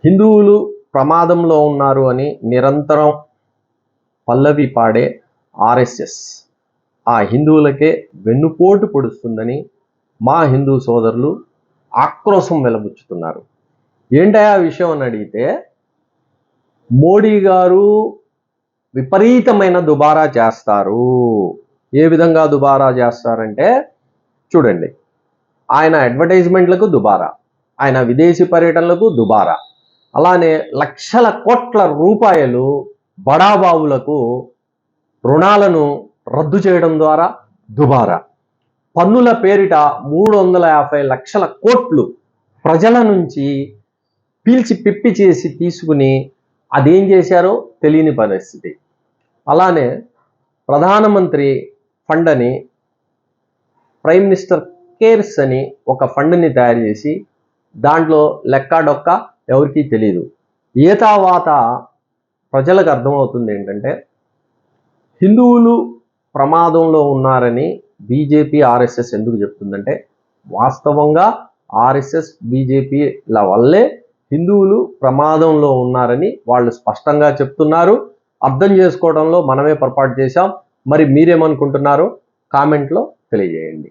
హిందువులు ప్రమాదంలో ఉన్నారు అని నిరంతరం పల్లవి పాడే ఆర్ఎస్ఎస్ ఆ హిందువులకే వెన్నుపోటు పొడుస్తుందని మా హిందూ సోదరులు ఆక్రోశం వెలబుచ్చుతున్నారు. ఏంటయ్యా విషయం అని అడిగితే, మోడీ గారు విపరీతమైన దుబారా చేస్తారు. ఏ విధంగా దుబారా చేస్తారంటే చూడండి, ఆయన అడ్వర్టైజ్మెంట్లకు దుబారా, ఆయన విదేశీ పర్యటనలకు దుబారా, అలానే లక్షల కోట్ల రూపాయలు బడాబాబులకు రుణాలను రద్దు చేయడం ద్వారా దుబారా, పన్నుల పేరిట 350 లక్షల కోట్లు ప్రజల నుంచి పీల్చి పిప్పి చేసి తీసుకుని అదేం చేశారో తెలియని పరిస్థితి. అలానే ప్రధానమంత్రి ఫండ్ అని, ప్రైమ్ మినిస్టర్ కేర్స్ అని ఒక ఫండ్ని తయారు చేసి దాంట్లో లెక్కాడొక్క ఎవరికీ తెలియదు. ఏ తర్వాత ప్రజలకు అర్థమవుతుంది ఏంటంటే, హిందువులు ప్రమాదంలో ఉన్నారని బీజేపీ ఆర్ఎస్ఎస్ ఎందుకు చెప్తుందంటే, వాస్తవంగా ఆర్ఎస్ఎస్ బీజేపీల వల్లే హిందువులు ప్రమాదంలో ఉన్నారని వాళ్ళు స్పష్టంగా చెప్తున్నారు. అర్థం చేసుకోవడంలో మనమే పొరపాటు చేశాం. మరి మీరేమనుకుంటున్నారో కామెంట్లో తెలియజేయండి.